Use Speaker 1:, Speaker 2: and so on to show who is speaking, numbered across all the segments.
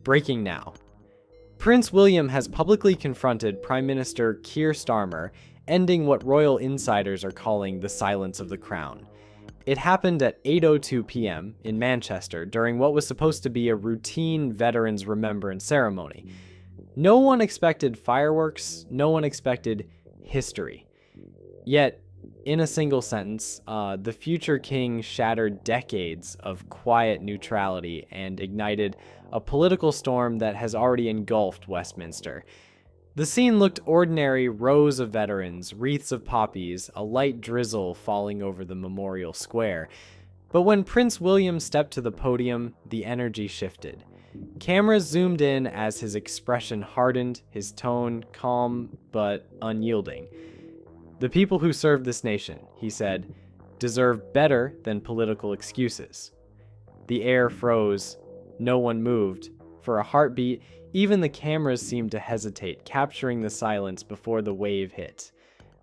Speaker 1: Breaking now. Prince William has publicly confronted Prime Minister Keir Starmer, ending what royal insiders are calling the silence of the crown. It happened at 8:02 p.m. in Manchester during what was supposed to be a routine Veterans Remembrance ceremony. No one expected fireworks, no one expected history. Yet, in a single sentence, the future king shattered decades of quiet neutrality and ignited a political storm that has already engulfed Westminster. The scene looked ordinary: rows of veterans, wreaths of poppies, a light drizzle falling over the memorial square. But when Prince William stepped to the podium, the energy shifted. Cameras zoomed in as his expression hardened, his tone calm but unyielding. "The people who serve this nation," he said, "deserve better than political excuses." The air froze. No one moved. For a heartbeat, even the cameras seemed to hesitate, capturing the silence before the wave hit.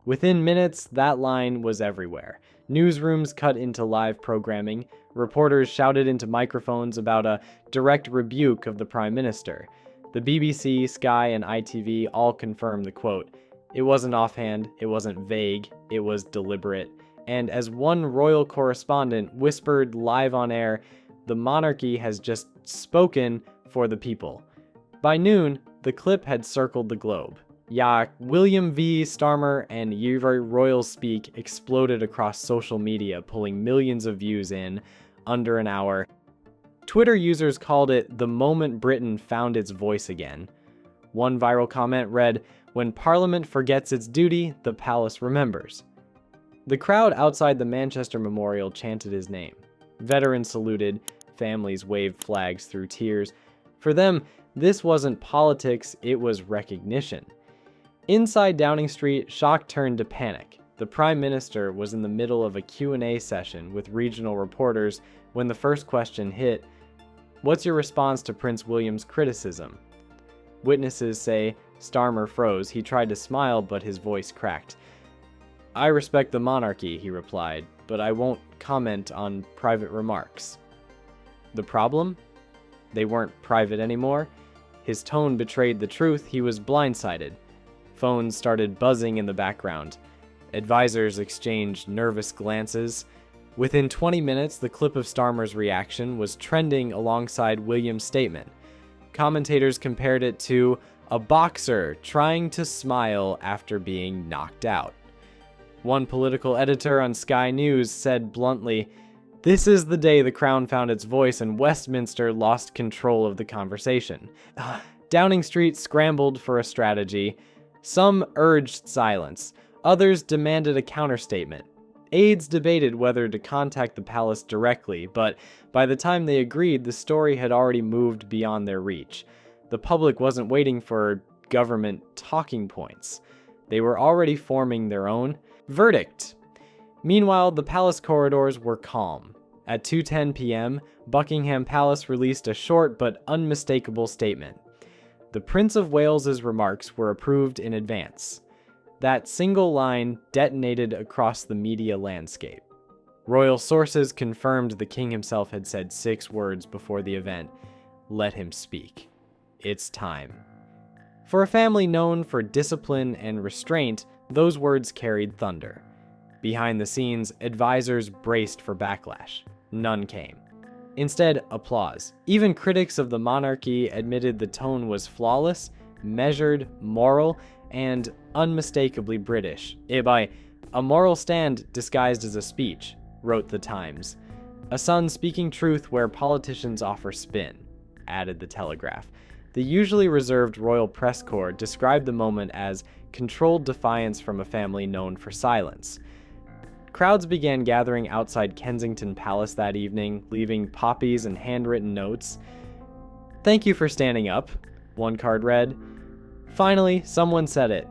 Speaker 1: Within minutes, that line was everywhere. Newsrooms cut into live programming. Reporters shouted into microphones about a direct rebuke of the Prime Minister. The BBC, Sky, and ITV all confirmed the quote. It wasn't offhand, it wasn't vague, it was deliberate. And as one royal correspondent whispered live on air, "The monarchy has just spoken for the people." By noon, the clip had circled the globe. William V. Starmer and Your Royal Speak exploded across social media, pulling millions of views in under an hour. Twitter users called it the moment Britain found its voice again. One viral comment read, "When Parliament forgets its duty, the palace remembers." The crowd outside the Manchester Memorial chanted his name. Veterans saluted, families waved flags through tears. For them, this wasn't politics, it was recognition. Inside Downing Street, shock turned to panic. The Prime Minister was in the middle of a Q&A session with regional reporters when the first question hit, "What's your response to Prince William's criticism?" Witnesses say Starmer froze. He tried to smile, but his voice cracked. "I respect the monarchy," he replied, "but I won't comment on private remarks." The problem? They weren't private anymore. His tone betrayed the truth. He was blindsided. Phones started buzzing in the background. Advisors exchanged nervous glances. Within 20 minutes, the clip of Starmer's reaction was trending alongside William's statement. Commentators compared it to a boxer trying to smile after being knocked out. One political editor on Sky News said bluntly, "This is the day the Crown found its voice and Westminster lost control of the conversation." Downing Street scrambled for a strategy. Some urged silence. Others demanded a counterstatement. Aides debated whether to contact the palace directly, but by the time they agreed, the story had already moved beyond their reach. The public wasn't waiting for government talking points. They were already forming their own. Verdict. Meanwhile, the palace corridors were calm. At 2:10 p.m., Buckingham Palace released a short but unmistakable statement. The Prince of Wales's remarks were approved in advance. That single line detonated across the media landscape. Royal sources confirmed the king himself had said 6 words before the event. Let him speak. It's time. For a family known for discipline and restraint, those words carried thunder. Behind the scenes, advisors braced for backlash. None came. Instead, applause. Even critics of the monarchy admitted the tone was flawless, measured, moral, and unmistakably British. By a moral stand disguised as a speech, wrote the Times. A son speaking truth where politicians offer spin, added the Telegraph. The usually reserved royal press corps described the moment as controlled defiance from a family known for silence. Crowds began gathering outside Kensington Palace that evening, leaving poppies and handwritten notes. "Thank you for standing up," one card read. Finally, someone said it.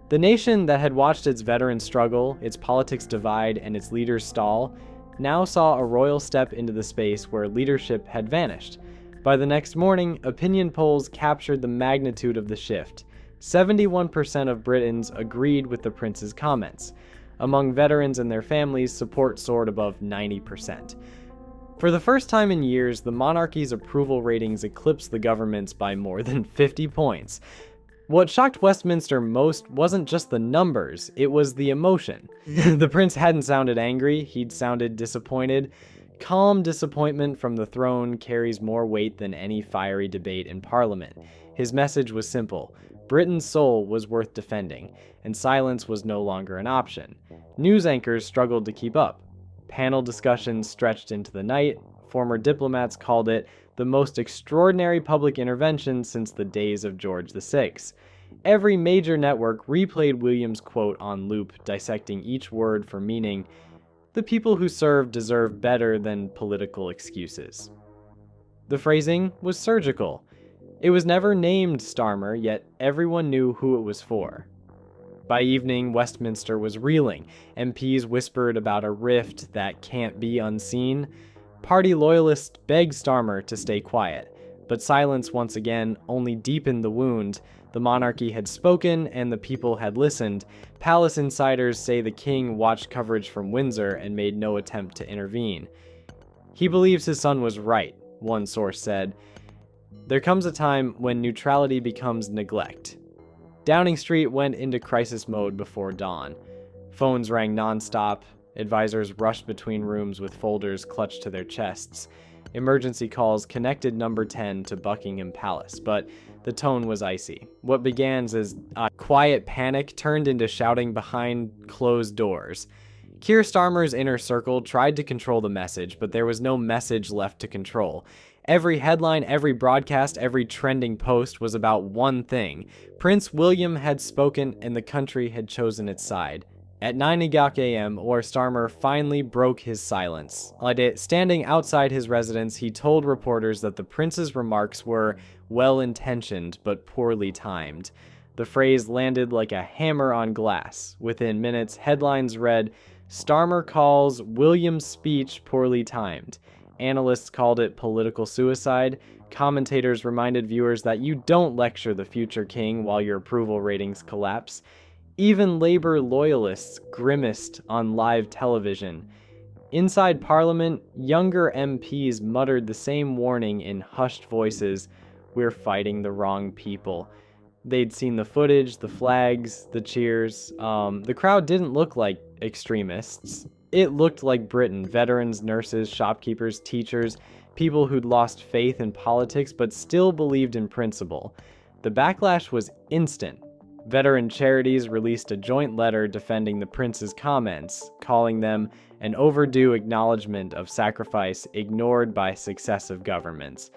Speaker 1: The nation that had watched its veterans struggle, its politics divide, and its leaders stall, now saw a royal step into the space where leadership had vanished. By the next morning, opinion polls captured the magnitude of the shift. 71% of Britons agreed with the prince's comments. Among veterans and their families, support soared above 90%. For the first time in years, the monarchy's approval ratings eclipsed the government's by more than 50 points. What shocked Westminster most wasn't just the numbers, it was the emotion. The prince hadn't sounded angry, he'd sounded disappointed. Calm disappointment from the throne carries more weight than any fiery debate in Parliament. His message was simple. Britain's soul was worth defending, and silence was no longer an option. News anchors struggled to keep up. Panel discussions stretched into the night. Former diplomats called it the most extraordinary public intervention since the days of George VI. Every major network replayed William's quote on loop, dissecting each word for meaning. The people who serve deserve better than political excuses. The phrasing was surgical. It was never named Starmer, yet everyone knew who it was for. By evening, Westminster was reeling. MPs whispered about a rift that can't be unseen. Party loyalists begged Starmer to stay quiet, but silence once again only deepened the wound. The monarchy had spoken and the people had listened. Palace insiders say the king watched coverage from Windsor and made no attempt to intervene. He believes his son was right, one source said. There comes a time when neutrality becomes neglect. Downing Street went into crisis mode before dawn. Phones rang nonstop. Advisors rushed between rooms with folders clutched to their chests. Emergency calls connected number 10 to Buckingham Palace, but the tone was icy. What began as a quiet panic turned into shouting behind closed doors. Keir Starmer's inner circle tried to control the message, but there was no message left to control. Every headline, every broadcast, every trending post was about one thing. Prince William had spoken and the country had chosen its side. At 9 a.m., Starmer finally broke his silence. Standing outside his residence, he told reporters that the prince's remarks were well-intentioned but poorly timed. The phrase landed like a hammer on glass. Within minutes, headlines read, "Starmer calls William's speech poorly timed." Analysts called it political suicide. Commentators reminded viewers that you don't lecture the future king while your approval ratings collapse. Even Labour loyalists grimaced on live television. Inside Parliament, younger MPs muttered the same warning in hushed voices, "We're fighting the wrong people." They'd seen the footage, the flags, the cheers. The crowd didn't look like extremists. It looked like Britain, veterans, nurses, shopkeepers, teachers, people who'd lost faith in politics but still believed in principle. The backlash was instant. Veteran charities released a joint letter defending the prince's comments, calling them an overdue acknowledgement of sacrifice ignored by successive governments.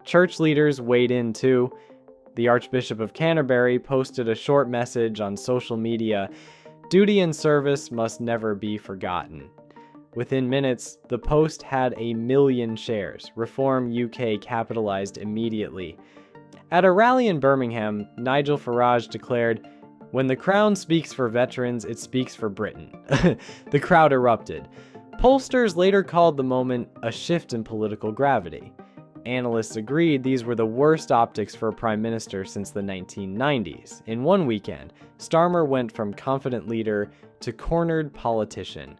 Speaker 1: Church leaders weighed in too. The Archbishop of Canterbury posted a short message on social media, "Duty and service must never be forgotten." Within minutes, the post had 1 million shares. Reform UK capitalized immediately. At a rally in Birmingham, Nigel Farage declared, "When the Crown speaks for veterans, it speaks for Britain." The crowd erupted. Pollsters later called the moment a shift in political gravity. Analysts agreed these were the worst optics for a prime minister since the 1990s. In one weekend, Starmer went from confident leader to cornered politician.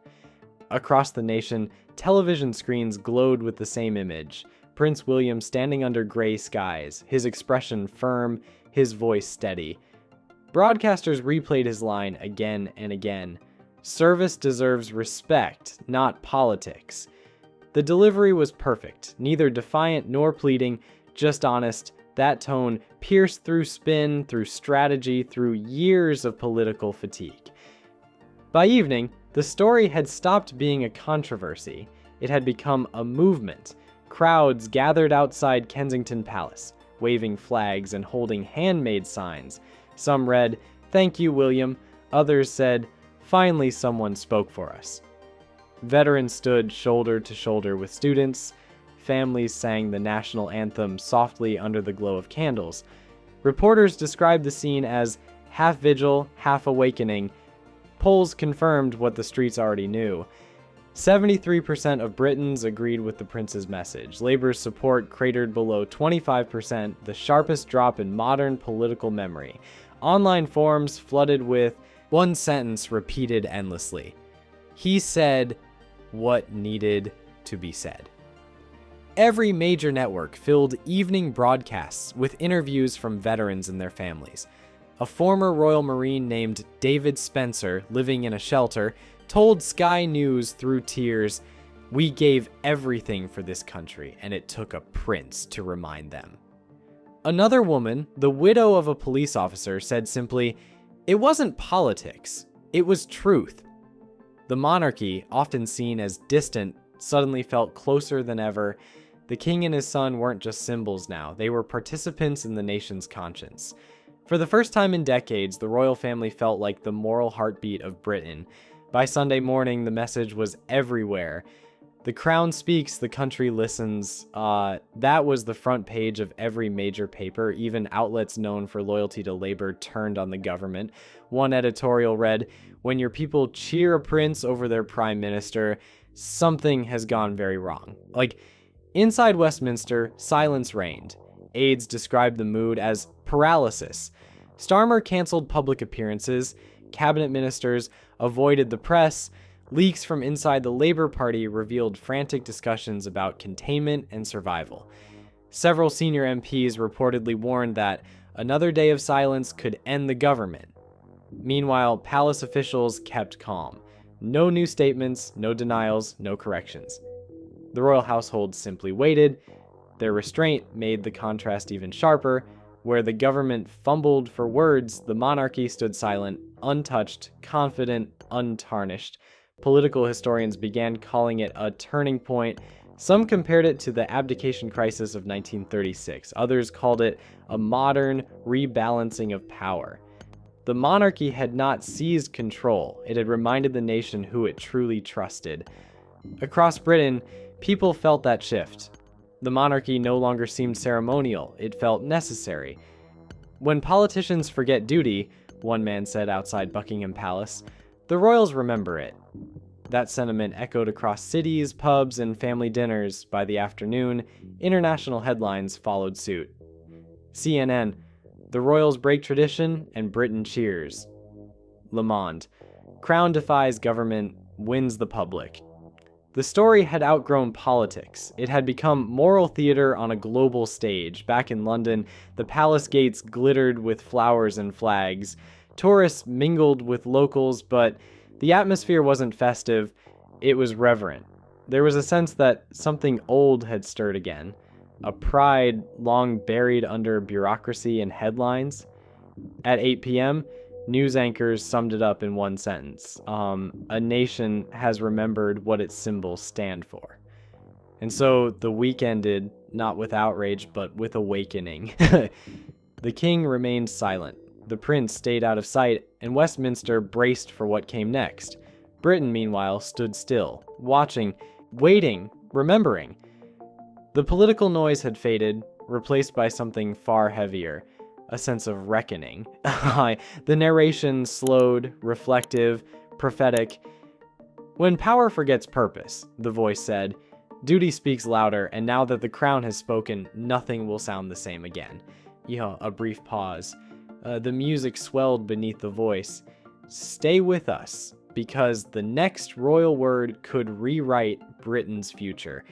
Speaker 1: Across the nation, television screens glowed with the same image. Prince William standing under gray skies, his expression firm, his voice steady. Broadcasters replayed his line again and again. "Service deserves respect, not politics." The delivery was perfect, neither defiant nor pleading, just honest. That tone pierced through spin, through strategy, through years of political fatigue. By evening, the story had stopped being a controversy. It had become a movement. Crowds gathered outside Kensington Palace, waving flags and holding handmade signs. Some read, "Thank you, William." Others said, "Finally someone spoke for us." Veterans stood shoulder to shoulder with students. Families sang the national anthem softly under the glow of candles. Reporters described the scene as half vigil, half awakening. Polls confirmed what the streets already knew. 73% of Britons agreed with the prince's message. Labour's support cratered below 25%, the sharpest drop in modern political memory. Online forums flooded with one sentence repeated endlessly. He said what needed to be said. Every major network filled evening broadcasts with interviews from veterans and their families. A former Royal Marine named David Spencer, living in a shelter, told Sky News through tears, "We gave everything for this country, and it took a prince to remind them." Another woman, the widow of a police officer, said simply, "It wasn't politics, it was truth." The monarchy, often seen as distant, suddenly felt closer than ever. The king and his son weren't just symbols now, they were participants in the nation's conscience. For the first time in decades, the royal family felt like the moral heartbeat of Britain. By Sunday morning, the message was everywhere. The crown speaks, the country listens. That was the front page of every major paper. Even outlets known for loyalty to Labour turned on the government. One editorial read, "When your people cheer a prince over their prime minister, something has gone very wrong." Inside Westminster, silence reigned. Aides described the mood as paralysis. Starmer canceled public appearances. Cabinet ministers avoided the press. Leaks from inside the Labour Party revealed frantic discussions about containment and survival. Several senior MPs reportedly warned that another day of silence could end the government. Meanwhile, palace officials kept calm. No new statements, no denials, no corrections. The royal household simply waited. Their restraint made the contrast even sharper. Where the government fumbled for words, the monarchy stood silent, untouched, confident, untarnished. Political historians began calling it a turning point. Some compared it to the abdication crisis of 1936. Others called it a modern rebalancing of power. The monarchy had not seized control. It had reminded the nation who it truly trusted. Across Britain, people felt that shift. The monarchy no longer seemed ceremonial. It felt necessary. "When politicians forget duty," one man said outside Buckingham Palace, "the royals remember it." That sentiment echoed across cities, pubs, and family dinners. By the afternoon, international headlines followed suit. CNN, "The royals break tradition and Britain cheers." Le Monde, "Crown defies government, wins the public." The story had outgrown politics. It had become moral theater on a global stage. Back in London, the palace gates glittered with flowers and flags. Tourists mingled with locals, but the atmosphere wasn't festive, it was reverent. There was a sense that something old had stirred again, a pride long buried under bureaucracy and headlines. At 8 p.m., news anchors summed it up in one sentence. A nation has remembered what its symbols stand for. And so the week ended, not with outrage, but with awakening. The king remained silent. The prince stayed out of sight, and Westminster braced for what came next. Britain, meanwhile, stood still, watching, waiting, remembering. The political noise had faded, replaced by something far heavier, a sense of reckoning. The narration slowed, reflective, prophetic. "When power forgets purpose," the voice said, "duty speaks louder, and now that the crown has spoken, nothing will sound the same again." A brief pause. The music swelled beneath the voice. "Stay with us, because the next royal word could rewrite Britain's future."